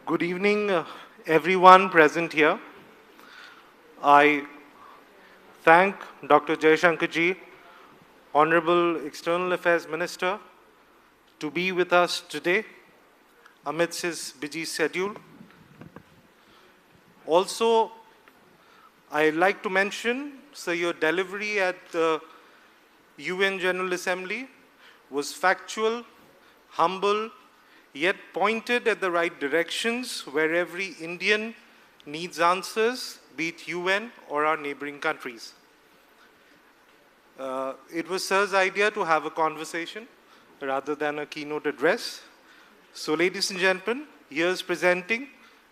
Good evening, everyone present here. I thank Dr. Jaishankar ji, Honorable External Affairs Minister, to be with us today amidst his busy schedule. Also, I'd like to mention, sir, your delivery at the UN General Assembly was factual, humble, yet pointed at the right directions where every Indian needs answers, be it UN or our neighboring countries. It was Sir's idea to have a conversation rather than a keynote address. So ladies and gentlemen, here's presenting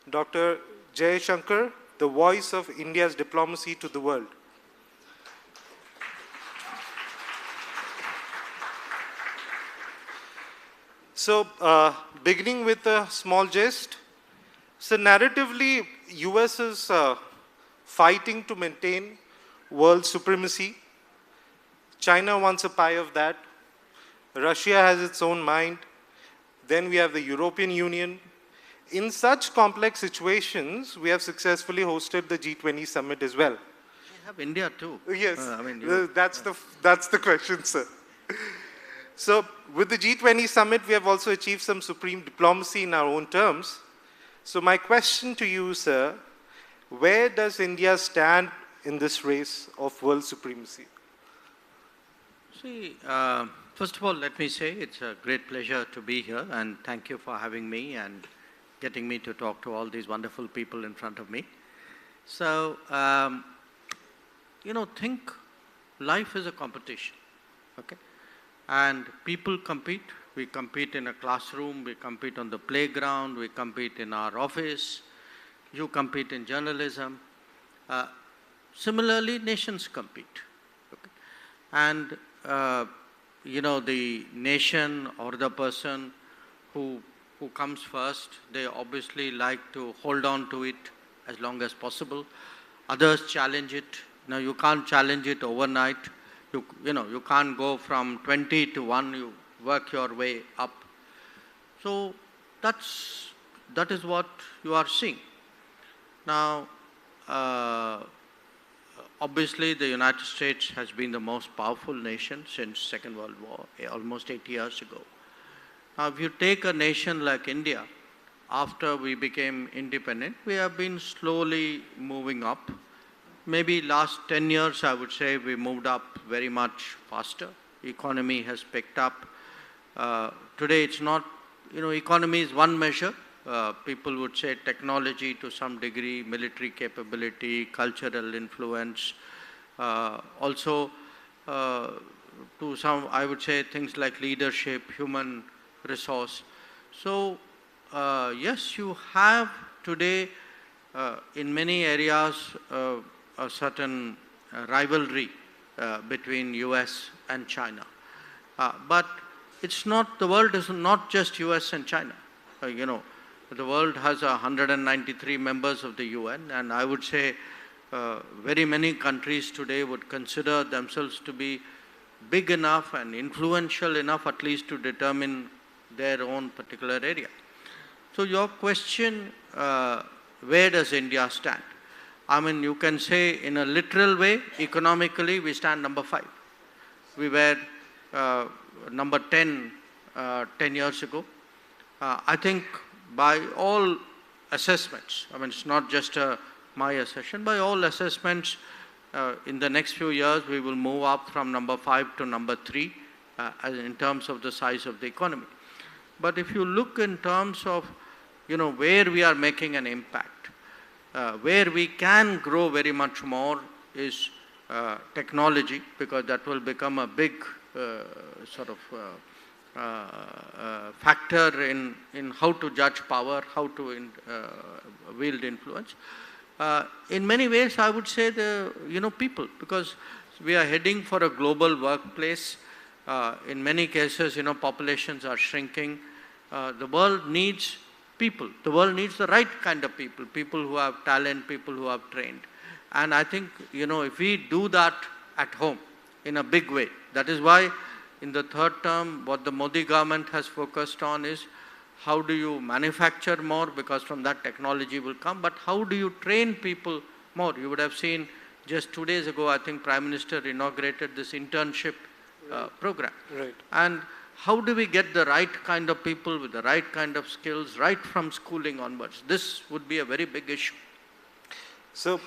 Dr. Jay Shankar, the voice of India's diplomacy to the world. So, beginning with a small gist. So, narratively, US is fighting to maintain world supremacy. China wants a pie of that. Russia has its own mind. Then we have the European Union. In such complex situations, we have successfully hosted the G20 summit as well. We have India too. Yes, that's the question, sir. So, with the G20 summit, we have also achieved some supreme diplomacy in our own terms. So, my question to you, sir, where does India stand in this race of world supremacy? See, first of all, let me say it's a great pleasure to be here, and thank you for having me and getting me to talk to all these wonderful people in front of me. So, think life is a competition, okay? And people compete. We compete in a classroom, we compete on the playground, we compete in our office, you compete in journalism. Similarly, nations compete. Okay? And, the nation or the person who comes first, they obviously like to hold on to it as long as possible. Others challenge it. Now, you can't challenge it overnight. You can't go from 20 to 1, you work your way up. So that is what you are seeing. Now, obviously the United States has been the most powerful nation since Second World War, almost 80 years ago. Now, if you take a nation like India, after we became independent, we have been slowly moving up. Maybe last 10 years, I would say we moved up very much faster. Economy has picked up. Today it's not, economy is one measure. People would say technology to some degree, military capability, cultural influence. Also, to some, I would say things like leadership, human resource. So, yes, you have today in many areas a certain rivalry between US and China. But it's not, the world is not just US and China. The world has 193 members of the UN, and I would say very many countries today would consider themselves to be big enough and influential enough at least to determine their own particular area. So your question, where does India stand? I mean, you can say in a literal way, economically, we stand number 5. We were number 10 10 years ago. I think by all assessments, I mean, it's not just my assessment, by all assessments, in the next few years, we will move up from number 5 to number 3 in terms of the size of the economy. But if you look in terms of, where we are making an impact, where we can grow very much more is technology, because that will become a big factor in how to judge power, how to wield influence. In many ways, I would say people, because we are heading for a global workplace. In many cases, populations are shrinking. The world needs people. The world needs the right kind of people, people who have talent, people who have trained. And I think, if we do that at home in a big way, that is why in the third term, what the Modi government has focused on is how do you manufacture more, because from that technology will come, but how do you train people more? You would have seen just 2 days ago, I think Prime Minister inaugurated this internship program. Right. And how do we get the right kind of people with the right kind of skills right from schooling onwards? This would be a very big issue. So,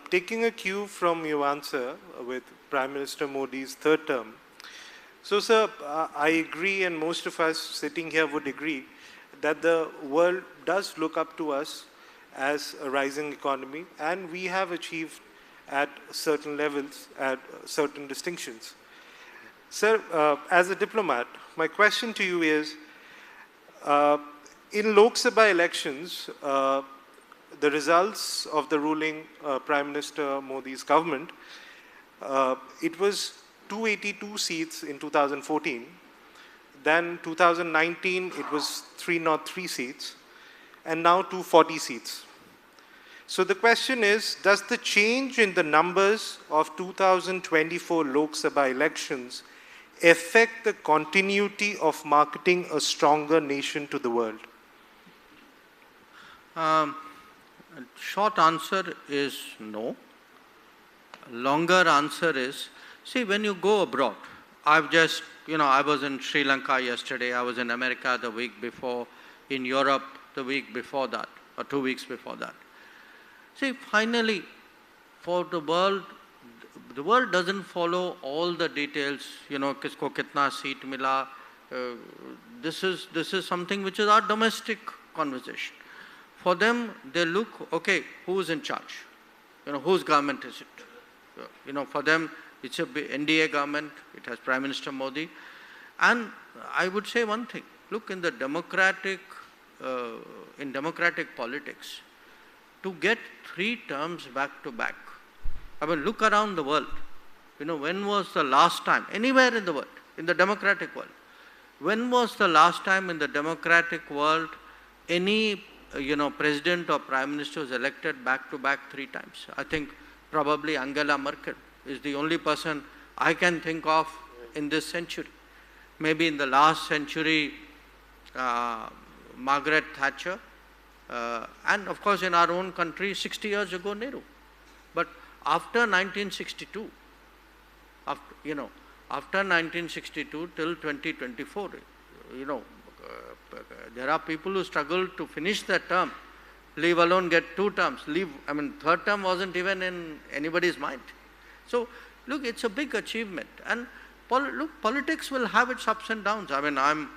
taking a cue from your answer with Prime Minister Modi's third term, so sir, I agree, and most of us sitting here would agree, that the world does look up to us as a rising economy, and we have achieved at certain levels, at certain distinctions. Sir, as a diplomat, my question to you is, in Lok Sabha elections, the results of the ruling Prime Minister Modi's government, it was 282 seats in 2014. Then 2019, it was 303 seats, and now 240 seats. So the question is, does the change in the numbers of 2024 Lok Sabha elections affect the continuity of marketing a stronger nation to the world? Short answer is no. Longer answer is, see, when you go abroad, I've just, I was in Sri Lanka yesterday, I was in America the week before, in Europe the week before that, or 2 weeks before that. See, finally, for the world doesn't follow all the details, kisko kitna seat mila. This is something which is our domestic conversation. For them, they look, okay, who's in charge? Whose government is it? For them, it's a NDA government, it has Prime Minister Modi. And I would say one thing, look, in democratic politics, to get 3 terms back to back, I mean, look around the world. When was the last time, anywhere in the world, in the democratic world, when was the last time in the democratic world any president or prime minister was elected back to back 3 times? I think probably Angela Merkel is the only person I can think of in this century. Maybe in the last century, Margaret Thatcher, and of course in our own country, 60 years ago, Nehru. But after 1962, after 1962 till 2024, there are people who struggle to finish their term, leave alone get 2 terms. Third term wasn't even in anybody's mind. So, look, it's a big achievement. And politics will have its ups and downs. I'm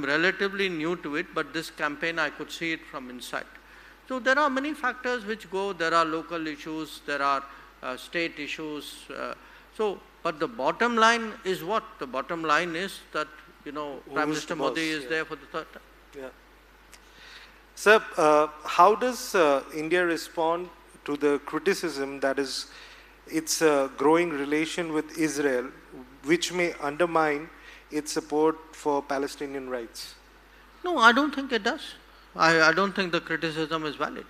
relatively new to it, but this campaign I could see it from inside. So there are many factors which go. There are local issues, there are state issues. But the bottom line is what? The bottom line is that Prime Minister Modi is there for the third term. Yeah. Sir, how does India respond to the criticism that is its growing relation with Israel, which may undermine its support for Palestinian rights? No, I don't think it does. I don't think the criticism is valid.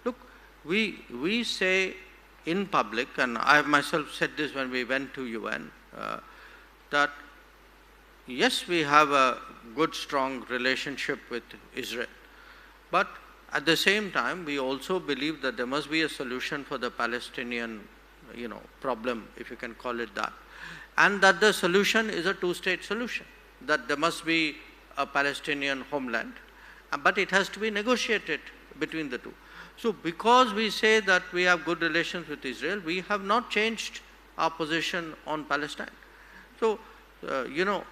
Look, we say in public, and I have myself said this when we went to UN, that yes, we have a good, strong relationship with Israel. But at the same time, we also believe that there must be a solution for the Palestinian, problem, if you can call it that. And that the solution is a 2-state solution. That there must be a Palestinian homeland, but it has to be negotiated between the two. So because we say that we have good relations with Israel, we have not changed our position on Palestine. So, when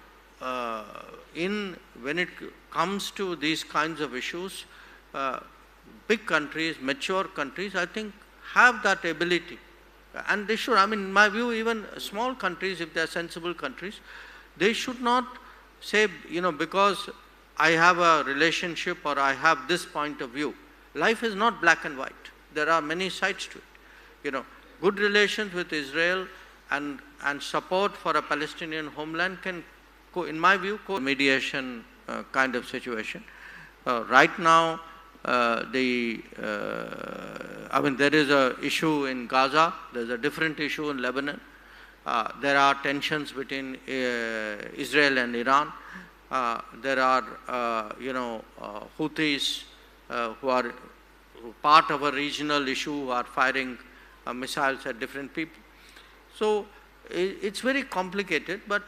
it comes to these kinds of issues, big countries, mature countries, I think have that ability. And they should, in my view, even small countries, if they are sensible countries, they should not say, because I have a relationship or I have this point of view. Life is not black and white. There are many sides to it. Good relations with Israel and support for a Palestinian homeland can, in my view, mediation kind of situation. Right now, there is an issue in Gaza, there's a different issue in Lebanon. There are tensions between Israel and Iran. There are, Houthis who are part of a regional issue who are firing missiles at different people. So it's very complicated, but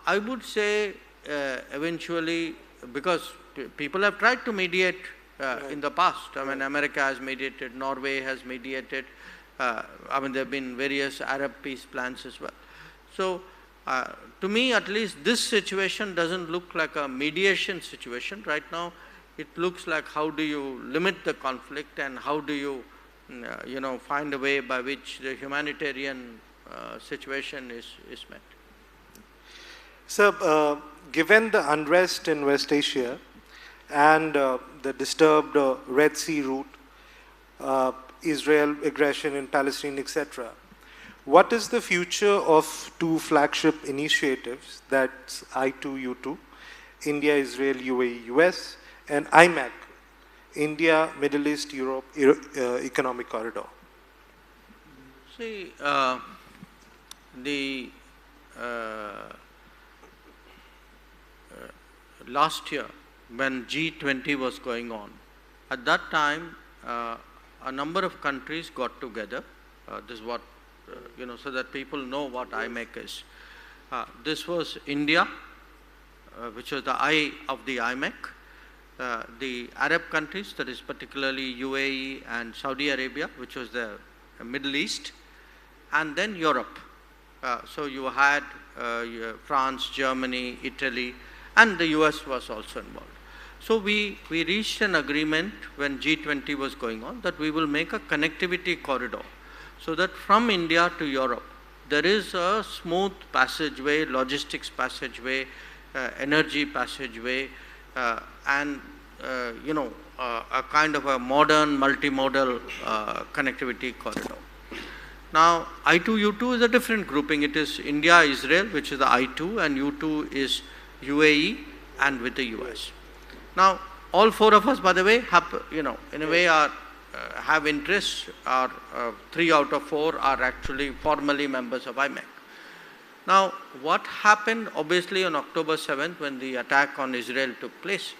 I would say eventually, because people have tried to mediate in the past. I mean, America has mediated, Norway has mediated. There have been various Arab peace plans as well. So to me, at least, this situation doesn't look like a mediation situation right now. It looks like how do you limit the conflict and how do you, find a way by which the humanitarian situation is met. So, given the unrest in West Asia and the disturbed Red Sea route, Israel aggression in Palestine, etc., what is the future of two flagship initiatives, that's I2U2, India, Israel, UAE, US, and IMEC, India, Middle East, Europe Economic Corridor? See, the last year when G20 was going on, at that time a number of countries got together. This is what, so that people know what IMEC is. This was India, which was the eye of the IMEC, the Arab countries, that is particularly UAE and Saudi Arabia, which was the Middle East, and then Europe. So you had France, Germany, Italy, and the US was also involved. So we reached an agreement when G20 was going on that we will make a connectivity corridor so that from India to Europe there is a smooth passageway, logistics passageway, energy passageway, and a kind of a modern multimodal connectivity corridor. Now, I2U2 is a different grouping. It is India, Israel, which is the I2, and U2 is UAE and with the US. Now, all four of us, by the way, have, in a way have interests. Our 3 out of 4 are actually formally members of IMEC. Now, what happened obviously on October 7th when the attack on Israel took place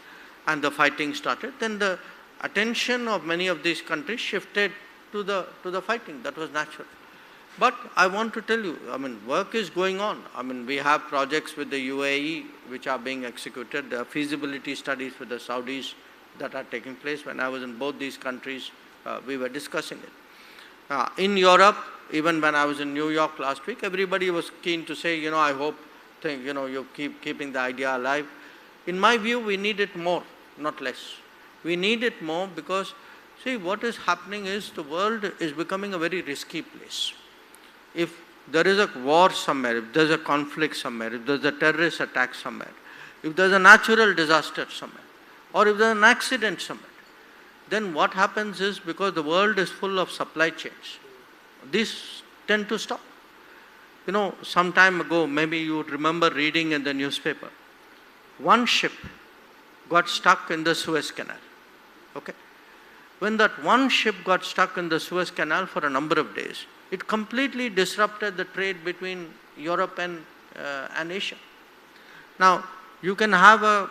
and the fighting started, then the attention of many of these countries shifted to the fighting. That was natural. But I want to tell you, work is going on. We have projects with the UAE which are being executed. There are feasibility studies with the Saudis that are taking place. When I was in both these countries, we were discussing it. In Europe, even when I was in New York last week, everybody was keen to say, I hope, you keep keeping the idea alive. In my view, we need it more, not less. We need it more because, see, what is happening is the world is becoming a very risky place. If there is a war somewhere, if there is a conflict somewhere, if there is a terrorist attack somewhere, if there is a natural disaster somewhere, or if there is an accident somewhere, then what happens is, because the world is full of supply chains, these tend to stop. Some time ago, maybe you would remember reading in the newspaper, one ship got stuck in the Suez Canal. Okay? When that one ship got stuck in the Suez Canal for a number of days, it completely disrupted the trade between Europe and Asia. Now, you can have a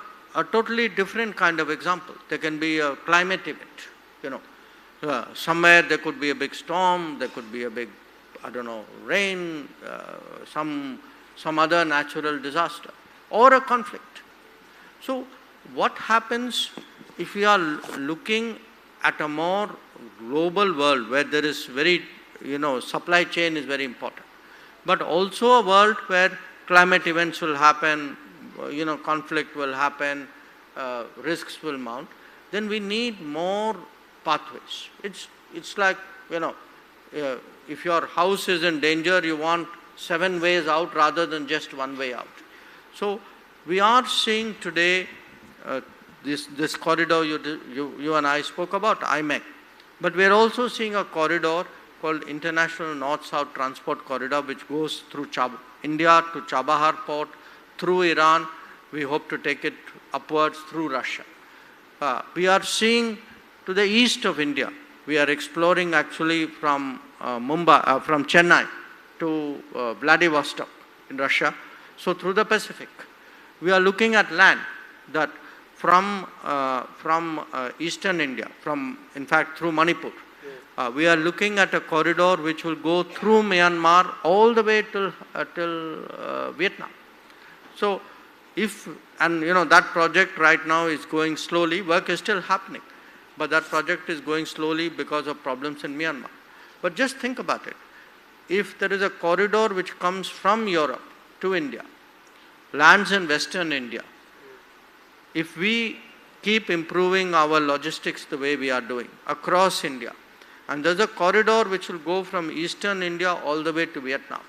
totally different kind of example. There can be a climate event. Somewhere there could be a big storm, there could be a big, rain, some other natural disaster, or a conflict. So, what happens if we are looking at a more global world where there is very, supply chain is very important, but also a world where climate events will happen, conflict will happen, risks will mount, then we need more pathways. It's like, if your house is in danger, you want 7 ways out rather than just 1 way out. So we are seeing today this corridor you and I spoke about, IMEC, but we are also seeing a corridor called International North-South Transport Corridor, which goes through India to Chabahar port, through Iran. We hope to take it upwards through Russia. We are seeing to the east of India. We are exploring actually from from Chennai to Vladivostok in Russia, so through the Pacific. We are looking at land that from eastern India, in fact through Manipur. We are looking at a corridor which will go through Myanmar all the way till Vietnam. So that project right now is going slowly. Work is still happening, but that project is going slowly because of problems in Myanmar. But just think about it. If there is a corridor which comes from Europe to India, lands in Western India, if we keep improving our logistics the way we are doing across India, and there's a corridor which will go from Eastern India all the way to Vietnam.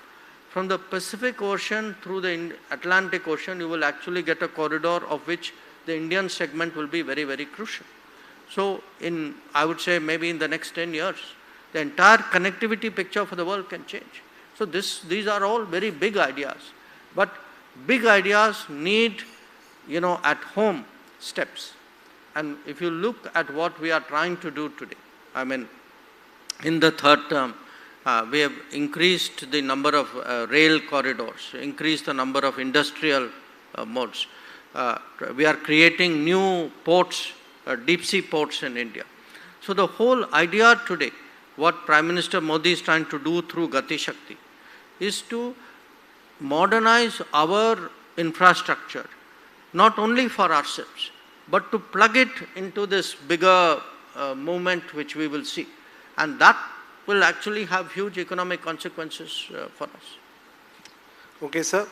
From the Pacific Ocean through the Atlantic Ocean, you will actually get a corridor of which the Indian segment will be very, very crucial. So I would say maybe in the next 10 years, the entire connectivity picture for the world can change. So these are all very big ideas. But big ideas need, at home steps. And if you look at what we are trying to do today, in the third term, we have increased the number of rail corridors, increased the number of industrial modes. We are creating new ports, deep sea ports in India. So the whole idea today, what Prime Minister Modi is trying to do through Gati Shakti, is to modernize our infrastructure, not only for ourselves, but to plug it into this bigger movement which we will see. And that will actually have huge economic consequences for us. Okay, sir.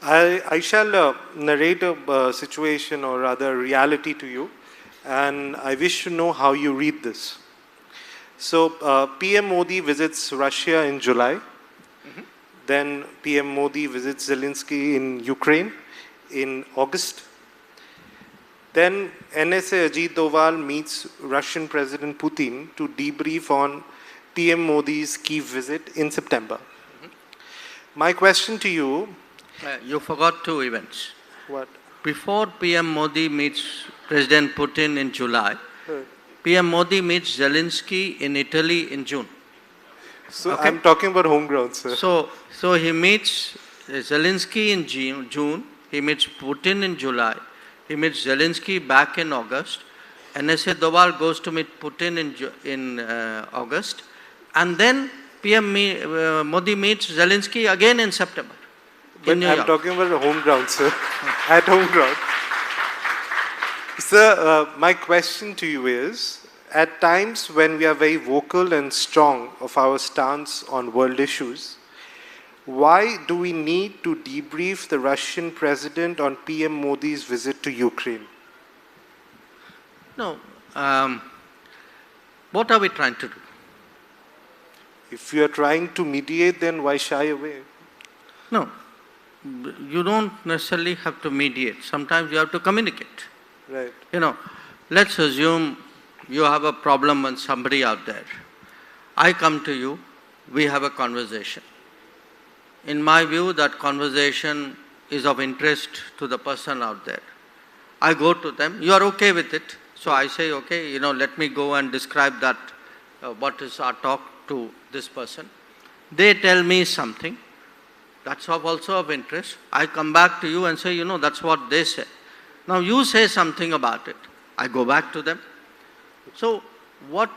I shall narrate a situation or rather reality to you, and I wish to know how you read this. So, PM Modi visits Russia in July. Mm-hmm. Then PM Modi visits Zelensky in Ukraine in August. Then NSA Ajit Doval meets Russian President Putin to debrief on PM Modi's Kyiv visit in September. Mm-hmm. My question to you... you forgot two events. What? Before PM Modi meets President Putin in July, PM Modi meets Zelensky in Italy in June. So okay? I'm talking about home ground, sir. So he meets Zelensky in June, he meets Putin in July, he meets Zelensky back in August, NSA Doval goes to meet Putin in August, and then PM Modi meets Zelensky again in September. But I'm talking about home ground, sir. At home ground. Sir, my question to you is, at times when we are very vocal and strong of our stance on world issues, why do we need to debrief the Russian president on PM Modi's visit to Ukraine? No. What are we trying to do? If you are trying to mediate, then why shy away? No. You don't necessarily have to mediate. Sometimes you have to communicate. Right. Let's assume you have a problem with somebody out there. I come to you, we have a conversation. In my view, that conversation is of interest to the person out there. I go to them, you are okay with it. So I say, okay, let me go and describe that, what is our talk to this person. They tell me something. That's also of interest. I come back to you and say, that's what they say. Now you say something about it. I go back to them. So what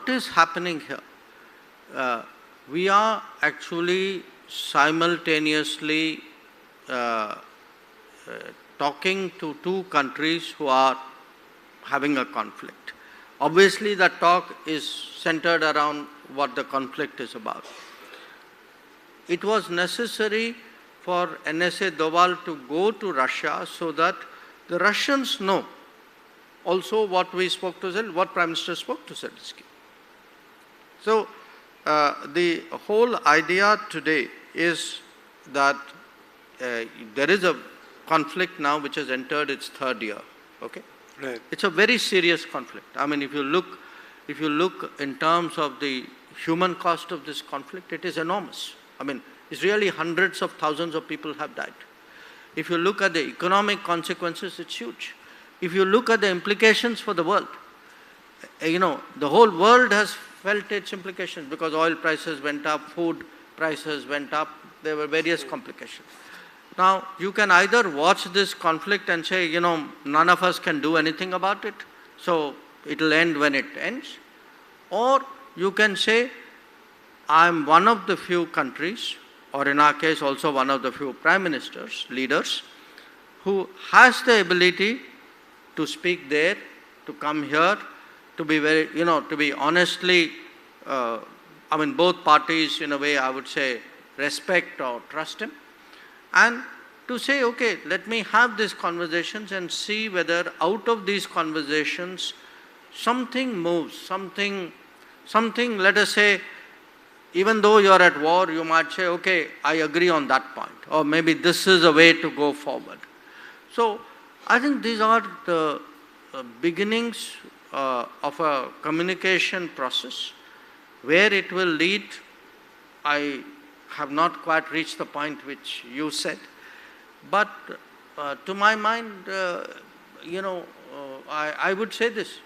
is happening here? We are actually simultaneously talking to two countries who are having a conflict. Obviously, the talk is centered around what the conflict is about. It was necessary for NSA Doval to go to Russia so that the Russians know also what what Prime Minister spoke to Zelensky. So the whole idea today is that there is a conflict now which has entered its third year. Okay, right. It's a very serious conflict. If you look in terms of the human cost of this conflict, it is enormous. It's really hundreds of thousands of people have died. If you look at the economic consequences, it's huge. If you look at the implications for the world, the whole world has felt its implications because oil prices went up, food prices went up, there were various complications. Now, you can either watch this conflict and say, none of us can do anything about it, so it will end when it ends. Or you can say, I'm one of the few countries, or in our case also one of the few prime ministers, leaders, who has the ability to speak there, to come here, to be very, to be honestly, both parties in a way I would say respect or trust him, and to say, okay, let me have these conversations and see whether out of these conversations something moves, something, let us say, even though you are at war, you might say, okay, I agree on that point, or maybe this is a way to go forward. So I think these are the beginnings of a communication process. Where it will lead, I have not quite reached the point which you said. But to my mind, I would say this.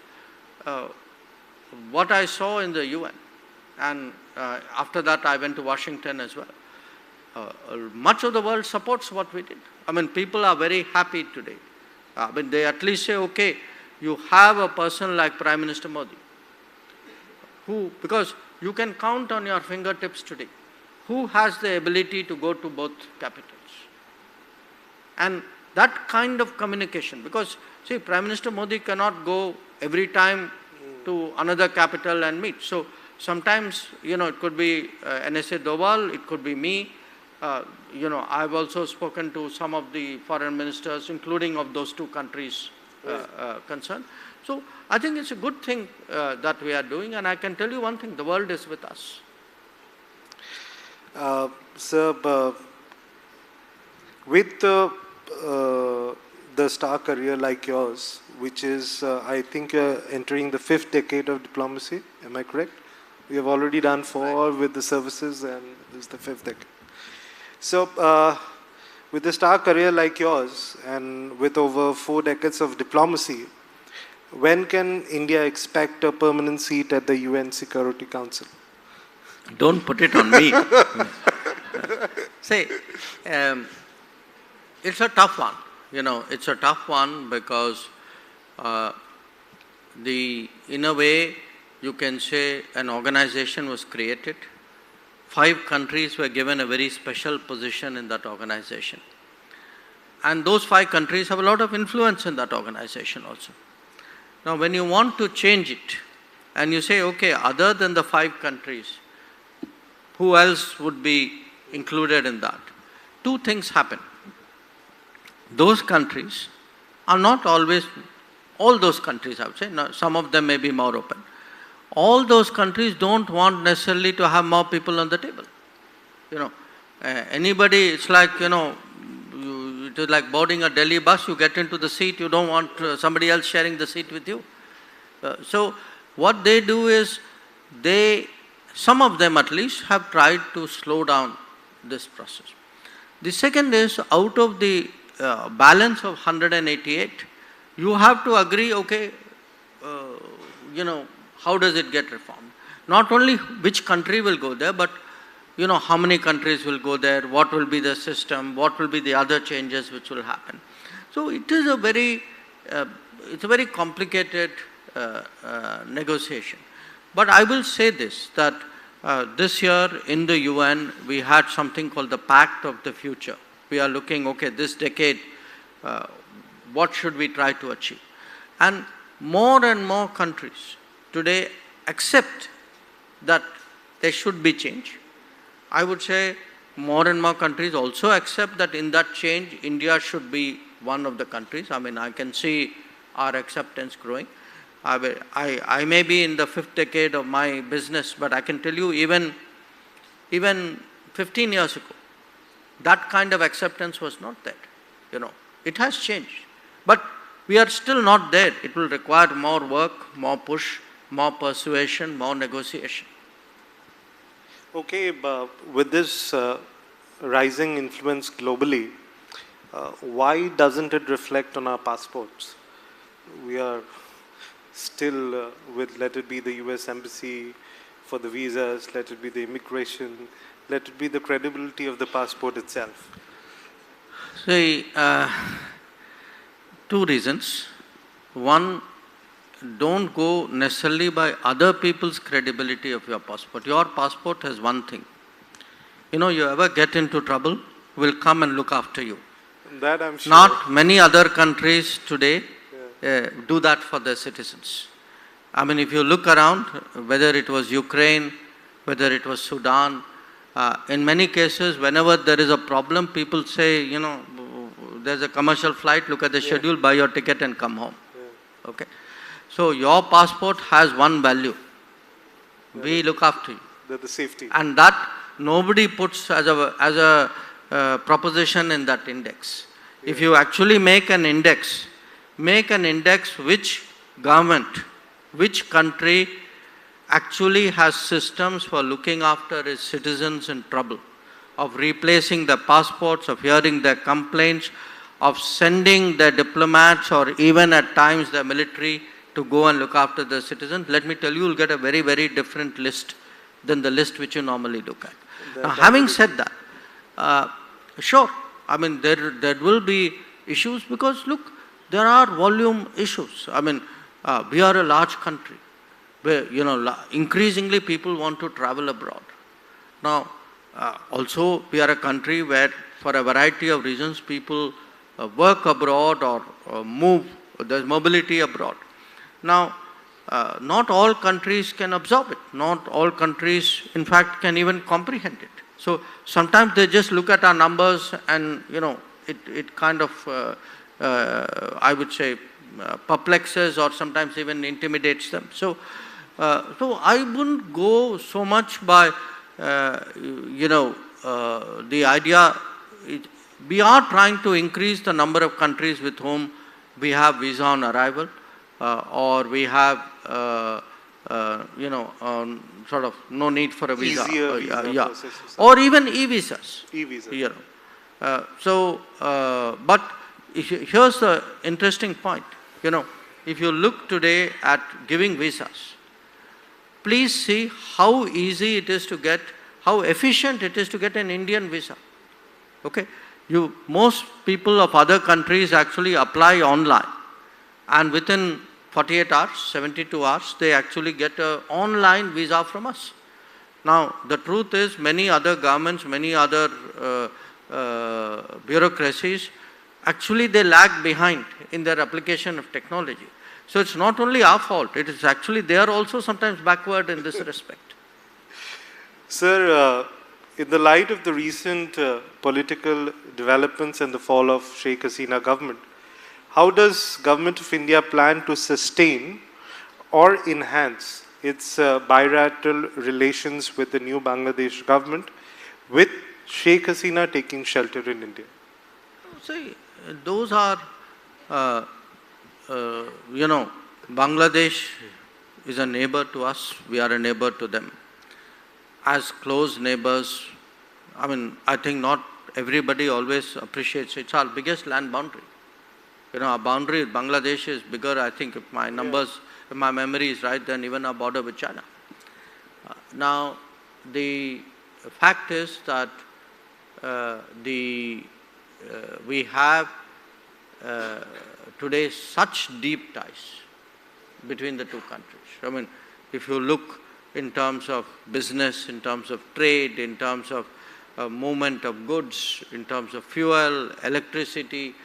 What I saw in the UN, and after that I went to Washington as well. Much of the world supports what we did. People are very happy today. They at least say, okay, you have a person like Prime Minister Modi, who, because you can count on your fingertips today, who has the ability to go to both capitals. And that kind of communication, because see, Prime Minister Modi cannot go every time to another capital and meet. So sometimes, it could be NSA Doval, it could be me. I've also spoken to some of the foreign ministers, including of those two countries concerned. So I think it's a good thing that we are doing, and I can tell you one thing, the world is with us. Sir, with the star career like yours, which is, I think, entering the 5th decade of diplomacy, am I correct? We have already done 4 with the services, and this is the 5th decade. So, with a star career like yours, and with over 4 decades of diplomacy, when can India expect a permanent seat at the UN Security Council? Don't put it on me. See, it's a tough one. It's a tough one because in a way, you can say an organization was created. 5 countries were given a very special position in that organization. And those 5 countries have a lot of influence in that organization also. Now, when you want to change it, and you say, okay, other than the 5 countries, who else would be included in that? 2 things happen. Those countries are not always, all those countries I would say, some of them may be more open. All those countries don't want necessarily to have more people on the table. Anybody, it's like, it is like boarding a Delhi bus, you get into the seat, you don't want somebody else sharing the seat with you. So what they do is, some of them at least have tried to slow down this process. The second is, out of the balance of 188, you have to agree, okay, how does it get reformed? Not only which country will go there, but how many countries will go there, what will be the system, what will be the other changes which will happen. So it is a very complicated negotiation. But I will say this, that this year in the UN, we had something called the Pact of the Future. We are looking, okay, this decade, what should we try to achieve? And more countries today accept that there should be change. I would say more and more countries also accept that in that change, India should be one of the countries. I can see our acceptance growing. I may be in the 5th decade of my business, but I can tell you even 15 years ago, that kind of acceptance was not there. It has changed. But we are still not there. It will require more work, more push, more persuasion, more negotiation. Okay, with this rising influence globally, why doesn't it reflect on our passports? We are still with, let it be the US Embassy for the visas, let it be the immigration, let it be the credibility of the passport itself. See, two reasons. One, don't go necessarily by other people's credibility of your passport. Your passport has one thing. You ever get into trouble, will come and look after you. That I'm sure. Not many other countries today do that for their citizens. I mean, if you look around, whether it was Ukraine, whether it was Sudan, in many cases, whenever there is a problem, people say, there's a commercial flight, look at the schedule, buy your ticket and come home. Yeah. Okay? So your passport has one value. We look after you. The safety. And that nobody puts as a proposition in that index. Yeah. If you actually make an index which government, which country actually has systems for looking after its citizens in trouble, of replacing their passports, of hearing their complaints, of sending their diplomats or even at times the military to go and look after the citizens. Let me tell you, you'll get a very, very different list than the list which you normally look at. Now, having said that, sure, I mean, there will be issues because, look, there are volume issues. I mean, we are a large country where, increasingly people want to travel abroad. Now, also, we are a country where, for a variety of reasons, people work abroad or move, there's mobility abroad. Now, not all countries can absorb it. Not all countries, in fact, can even comprehend it. So sometimes they just look at our numbers and, it kind of, I would say, perplexes or sometimes even intimidates them. So I wouldn't go so much by, the idea. We are trying to increase the number of countries with whom we have visa on arrival. Or we have, sort of no need for a visa. Easier visa process or even e-visas. E-visa. But here's the interesting point. If you look today at giving visas, please see how easy it is to get, how efficient it is to get an Indian visa. Okay? Most people of other countries actually apply online. And within 48 hours, 72 hours, they actually get an online visa from us. Now, the truth is, many other governments, many other bureaucracies, actually they lag behind in their application of technology. So it's not only our fault, it is actually they are also sometimes backward in this respect. Sir, in the light of the recent political developments and the fall of Sheikh Hasina government, how does Government of India plan to sustain or enhance its bilateral relations with the new Bangladesh government, with Sheikh Hasina taking shelter in India? See, those are, Bangladesh is a neighbor to us, we are a neighbor to them. As close neighbors, I mean, I think not everybody always appreciates it. It's our biggest land boundary. Our boundary with Bangladesh is bigger, I think, if my numbers, if my memory is right, than even our border with China. Now, the fact is that we have today such deep ties between the two countries. I mean, if you look in terms of business, in terms of trade, in terms of movement of goods, in terms of fuel, electricity,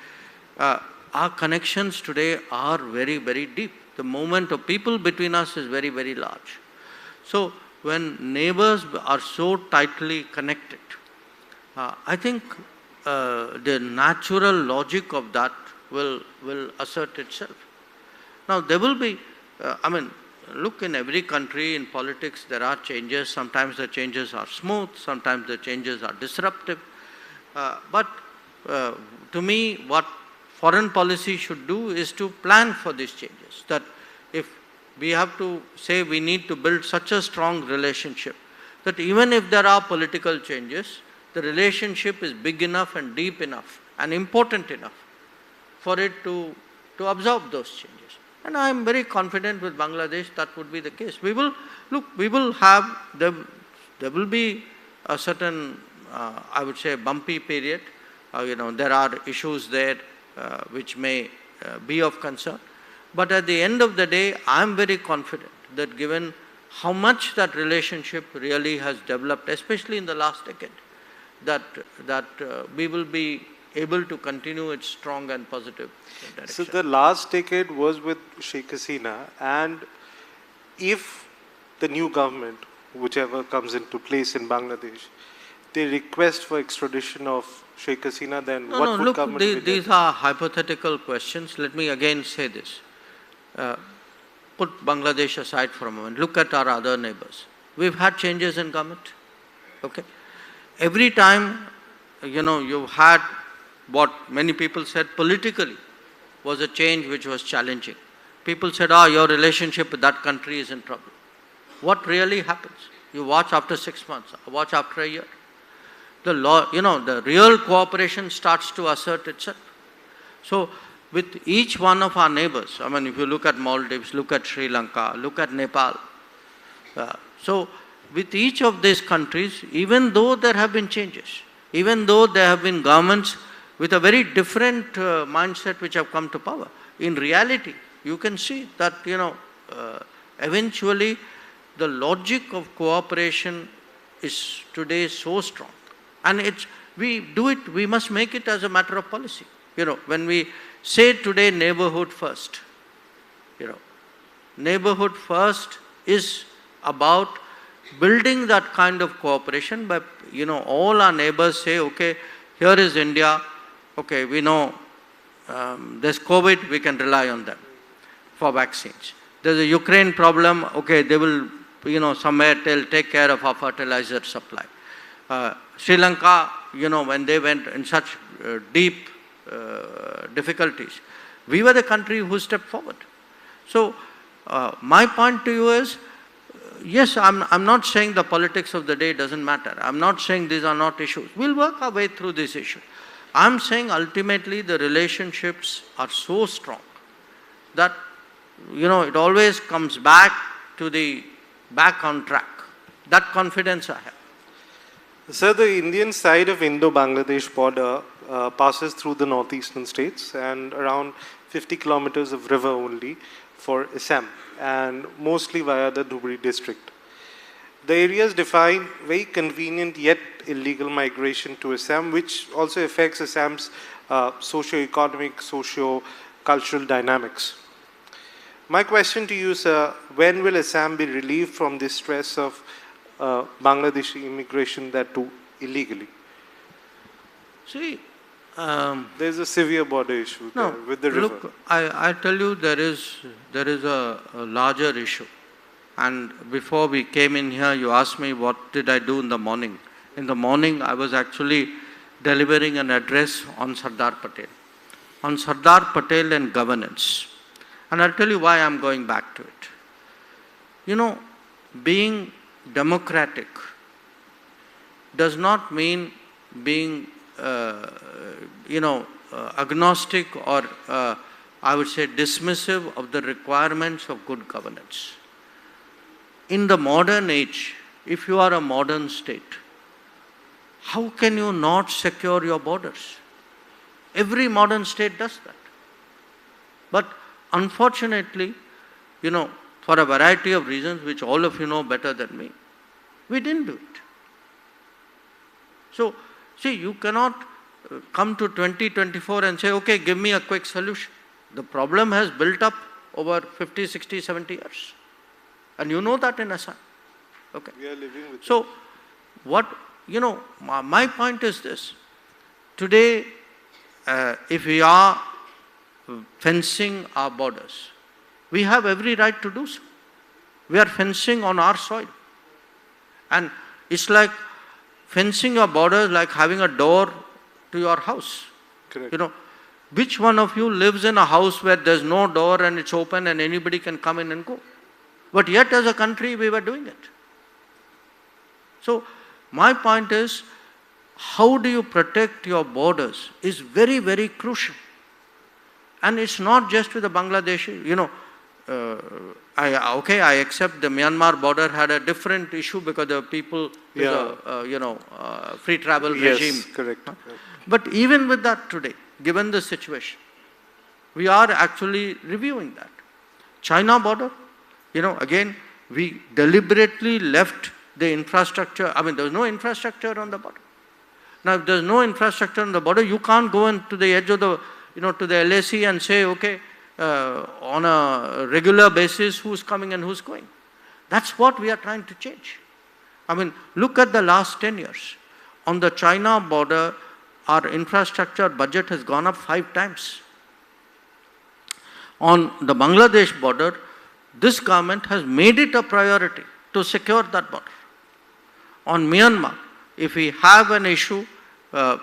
our connections today are very, very deep. The movement of people between us is very, very large. So when neighbors are so tightly connected, I think the natural logic of that will assert itself. Now there will be, look, in every country in politics there are changes. Sometimes the changes are smooth, sometimes the changes are disruptive. But to me, what foreign policy should do is to plan for these changes. That if we have to say we need to build such a strong relationship, that even if there are political changes, the relationship is big enough and deep enough and important enough for it to absorb those changes. And I am very confident with Bangladesh that would be the case. We will have, there will be a certain, I would say, bumpy period, there are issues there which may be of concern. But at the end of the day, I am very confident that given how much that relationship really has developed, especially in the last decade, that we will be able to continue its strong and positive direction. So the last decade was with Sheikh Hasina, and if the new government, whichever comes into place in Bangladesh, they request for extradition of Sheikh Hasina, then what would look, government be these are hypothetical questions. Let me again say this. Put Bangladesh aside for a moment. Look at our other neighbors. We've had changes in government. Okay. Every time, you've had what many people said politically was a change which was challenging. People said, your relationship with that country is in trouble. What really happens? You watch after 6 months, watch after a year. The real cooperation starts to assert itself. So, with each one of our neighbors, if you look at Maldives, look at Sri Lanka, look at Nepal. So, with each of these countries, even though there have been changes, even though there have been governments with a very different mindset which have come to power, in reality, you can see that, eventually the logic of cooperation is today so strong. And we must make it as a matter of policy. When we say today neighborhood first, neighborhood first is about building that kind of cooperation by, all our neighbors say, okay, here is India, okay, we know there's COVID, we can rely on them for vaccines. There's a Ukraine problem, okay, they will, somewhere they'll take care of our fertilizer supply. Sri Lanka, when they went in such deep difficulties, we were the country who stepped forward. So, my point to you is, yes, I'm not saying the politics of the day doesn't matter. I'm not saying these are not issues. We'll work our way through these issues. I'm saying ultimately the relationships are so strong that, it always comes back on track. That confidence I have. Sir, the Indian side of Indo-Bangladesh border passes through the northeastern states and around 50 kilometers of river only for Assam, and mostly via the Dhubri district. The areas define very convenient yet illegal migration to Assam, which also affects Assam's socio-economic, socio-cultural dynamics. My question to you, sir, when will Assam be relieved from the stress of Bangladeshi immigration that too illegally? See, there's a severe border issue there with the river. Look, I tell you there is a larger issue. And before we came in here, you asked me what did I do in the morning. In the morning, I was actually delivering an address on Sardar Patel. On Sardar Patel and governance. And I'll tell you why I'm going back to it. Being democratic does not mean being, agnostic or, I would say, dismissive of the requirements of good governance. In the modern age, if you are a modern state, how can you not secure your borders? Every modern state does that. But unfortunately, for a variety of reasons, which all of you know better than me, we didn't do it. So, see, you cannot come to 2024 and say, okay, give me a quick solution. The problem has built up over 50, 60, 70 years. And you know that in Assam. Okay. We are living with so, my point is this. Today, if we are fencing our borders, we have every right to do so. We are fencing on our soil. And it's like fencing your borders like having a door to your house. Correct. Which one of you lives in a house where there's no door and it's open and anybody can come in and go? But yet as a country we were doing it. So my point is, how do you protect your borders is very, very crucial. And it's not just with the Bangladeshi, I accept the Myanmar border had a different issue because the people, free travel regime. Yes, correct. But even with that today, given the situation, we are actually reviewing that. China border, again, we deliberately left the infrastructure. I mean, there's no infrastructure on the border. Now, if there's no infrastructure on the border, you can't go into the edge of the, to the LAC and say, okay, on a regular basis, who's coming and who's going. That's what we are trying to change. I mean, look at the last 10 years. On the China border, our infrastructure budget has gone up 5 times. On the Bangladesh border, this government has made it a priority to secure that border. On Myanmar, if we have an issue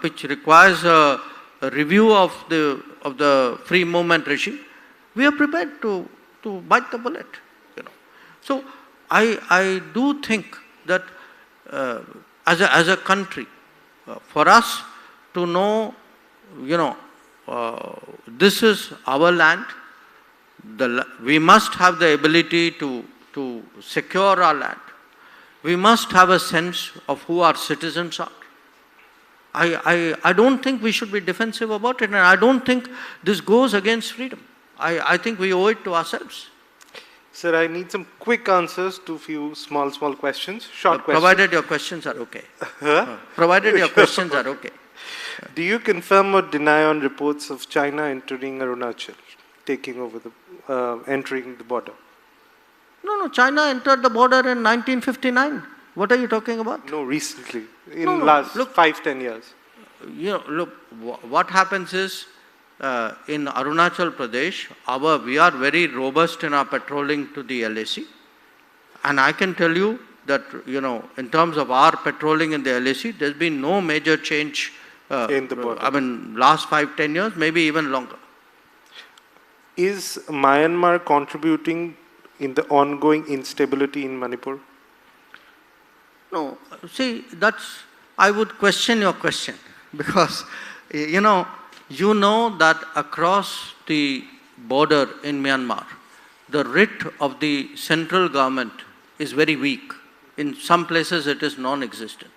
which requires a review of the free movement regime, we are prepared to bite the bullet. So I do think that as a country, for us to know, this is our land. We must have the ability to secure our land. We must have a sense of who our citizens are. I don't think we should be defensive about it, and I don't think this goes against freedom. I think we owe it to ourselves. Sir, I need some quick answers to a few small questions, short questions. Provided your questions are okay. Provided your questions are okay. Do you confirm or deny on reports of China entering Arunachal, taking over entering the border? No, China entered the border in 1959. What are you talking about? No, recently, in last 5-10 years. Look, what happens is, in Arunachal Pradesh, we are very robust in our patrolling to the LAC. And I can tell you that, in terms of our patrolling in the LAC, there's been no major change in the border. I mean, last 5-10 years, maybe even longer. Is Myanmar contributing in the ongoing instability in Manipur? No, see, I would question your question, because, you know that across the border in Myanmar, the writ of the central government is very weak. In some places it is non-existent.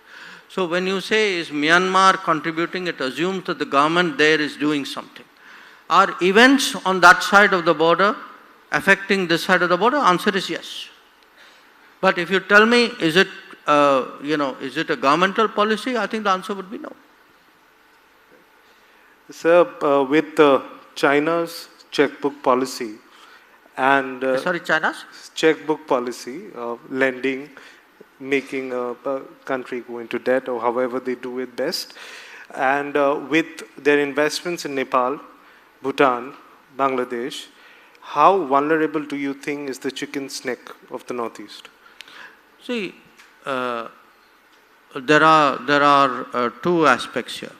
So when you say, is Myanmar contributing, it assumes that the government there is doing something. Are events on that side of the border affecting this side of the border? Answer is yes. But if you tell me, is it a governmental policy? I think the answer would be no. Sir, with China's checkbook policy and China's checkbook policy of lending, making a country go into debt, or however they do it best, and with their investments in Nepal, Bhutan, Bangladesh, how vulnerable do you think is the chicken's neck of the Northeast? See, there are two aspects here.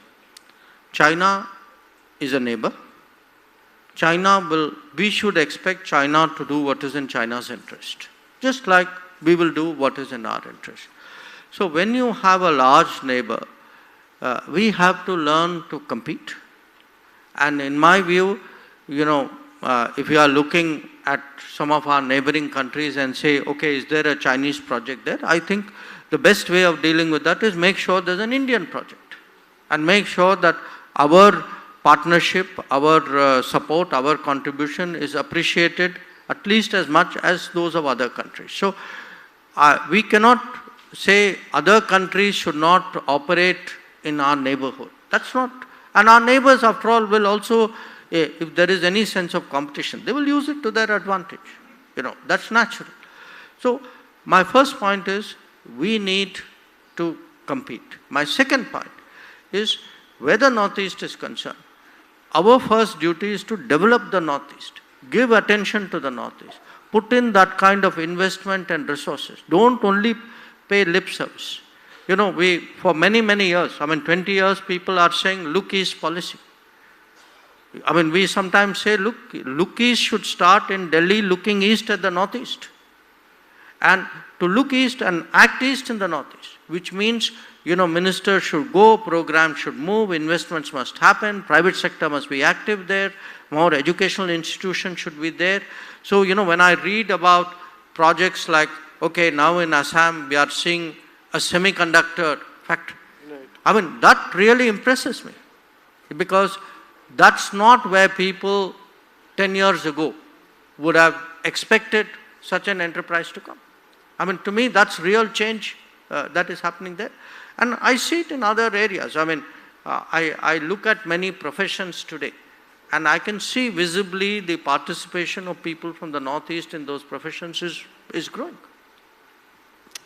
China is a neighbor. We should expect China to do what is in China's interest, just like we will do what is in our interest. So when you have a large neighbor, we have to learn to compete. And in my view, if you are looking at some of our neighboring countries and say, okay, is there a Chinese project there? I think the best way of dealing with that is make sure there's an Indian project, and make sure that our partnership, our support, our contribution is appreciated at least as much as those of other countries. So we cannot say other countries should not operate in our neighborhood. That's not, and our neighbors, after all, will also, if there is any sense of competition, they will use it to their advantage. That's natural. So my first point is, we need to compete. My second point is, where the Northeast is concerned, our first duty is to develop the Northeast, give attention to the Northeast, put in that kind of investment and resources. Don't only pay lip service. For many, many years, 20 years, people are saying, look east policy. We sometimes say, look east should start in Delhi, looking east at the Northeast. And to look east and act east in the Northeast, which means, ministers should go, programs should move, investments must happen, private sector must be active there, more educational institutions should be there. So, when I read about projects like, okay, now in Assam, we are seeing a semiconductor factory. Right. That really impresses me. Because that's not where people 10 years ago would have expected such an enterprise to come. I mean, to me, that's real change that is happening there. And I see it in other areas. I mean, I look at many professions today, and I can see visibly the participation of people from the Northeast in those professions is growing.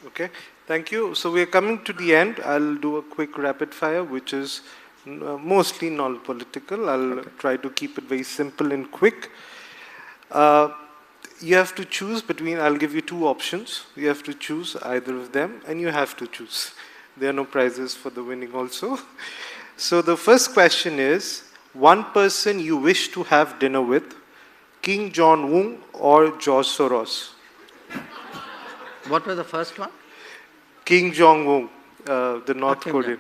Okay, thank you. So we are coming to the end. I'll do a quick rapid fire, which is mostly non-political. I'll try to keep it very simple and quick. You have to choose between, I'll give you two options. You have to choose either of them, and you have to choose. There are no prizes for the winning also. So the first question is, one person you wish to have dinner with, Kim Jong-un or George Soros? What was the first one? Kim Jong-un, the North Korean.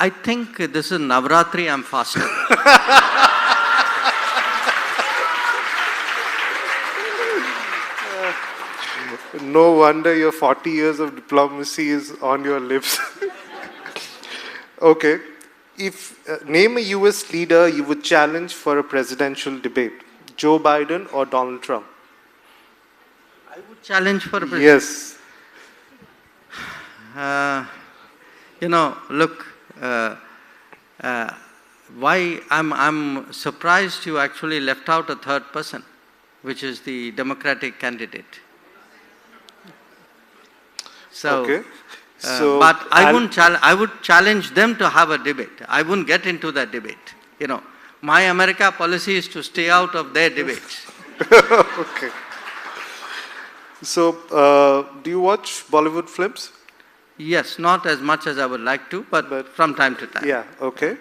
I think this is Navratri, I'm fasting. No wonder your 40 years of diplomacy is on your lips. Okay. If name a US leader you would challenge for a presidential debate, Joe Biden or Donald Trump? I would challenge for a president. Yes. Look, why I'm surprised you actually left out a third person, which is the Democratic candidate. So, okay. but I would challenge them to have a debate. I wouldn't get into that debate. My America policy is to stay out of their debates. Okay. So, do you watch Bollywood films? Yes, not as much as I would like to, but from time to time. Yeah, okay.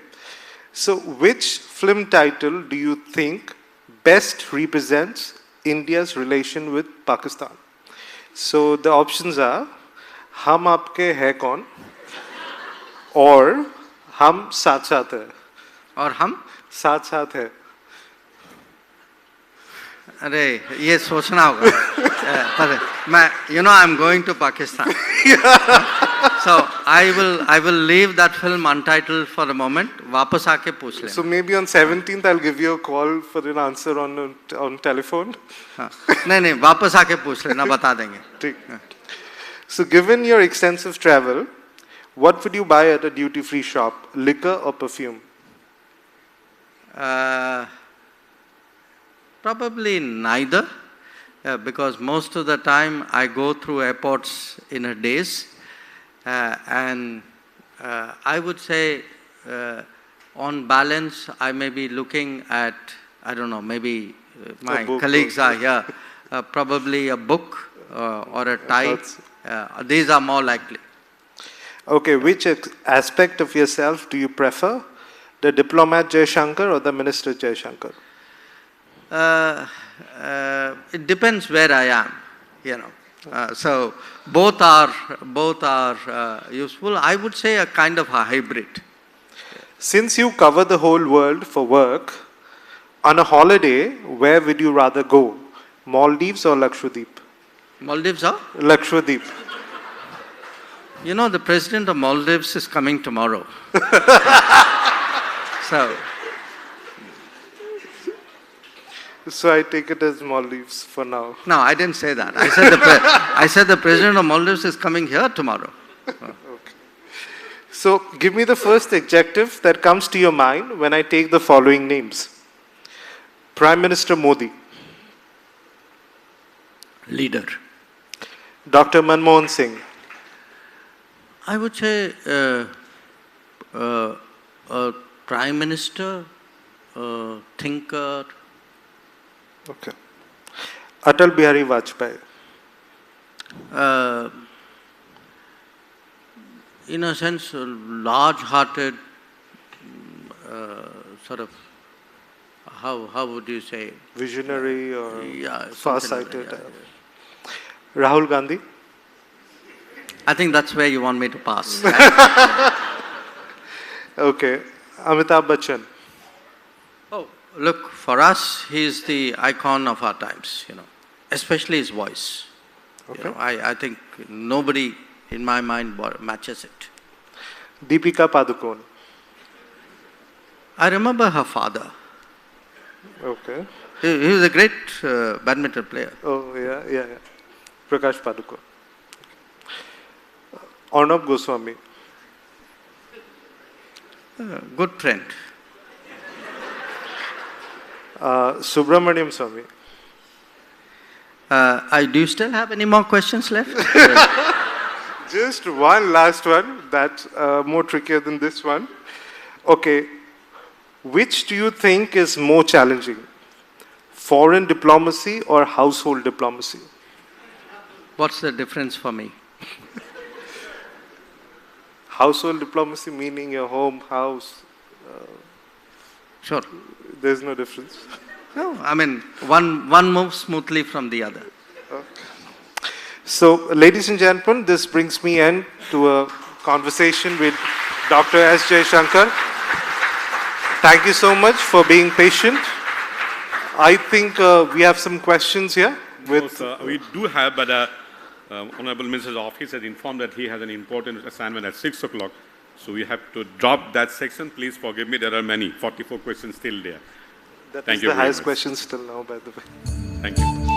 So, which film title do you think best represents India's relation with Pakistan? So, the options are Hum Aapke Hai Kaun or Hum Saath Saath Hai. Or Hum? Saath Saath Hai. अरे ये सोचना होगा पर मैं I'm going to Pakistan. So I will leave that film untitled for a moment. वापस आके पूछ लेना. So maybe on 17th I'll give you a call for an answer on telephone. नहीं वापस आके पूछ लेना बता देंगे. ठीक. So given your extensive travel, what would you buy at a duty-free shop, liquor or perfume? Probably neither, because most of the time I go through airports in a days, and I would say on balance I may be looking at, I don't know, maybe my colleagues are here, probably a book or a tie. These are more likely. Okay, which aspect of yourself do you prefer? The diplomat Jai Shankar or the minister Jai Shankar? It depends where I am, so both are useful. I would say a kind of a hybrid. Since you cover the whole world for work, on a holiday, where would you rather go? Maldives or Lakshadweep? Maldives or? Lakshadweep. The president of Maldives is coming tomorrow. So I take it as Maldives for now. No, I didn't say that. I said the president of Maldives is coming here tomorrow. Okay. So give me the first adjective that comes to your mind when I take the following names. Prime Minister Modi. Leader. Dr. Manmohan Singh. I would say a prime minister, thinker. Okay. Atal Bihari Vajpayee. In a sense, large-hearted, sort of, how would you say? Visionary or far-sighted. Like Rahul Gandhi. I think that's where you want me to pass. Okay. Amitabh Bachchan. Oh, look, for us, he's the icon of our times, especially his voice. Okay. I think nobody in my mind matches it. Deepika Padukone. I remember her father. Okay. He was a great badminton player. Oh, yeah. Prakash Padukone. Arnab Goswami. Good friend. Subramaniam Swami. Do you still have any more questions left? Just one last one that's more trickier than this one. Okay. Which do you think is more challenging? Foreign diplomacy or household diplomacy? What's the difference for me? Household diplomacy meaning your home, house. Sure. There's no difference. No, I mean, one moves smoothly from the other. So, ladies and gentlemen, this brings me end to a conversation with Dr. S. Jaishankar. Thank you so much for being patient. I think we have some questions here. We do have, but Honorable Minister's office has informed that he has an important assignment at 6 o'clock. So we have to drop that section. Please forgive me, there are many, 44 questions still there. That Thank is you the very highest much. question still now, by the way. Thank you.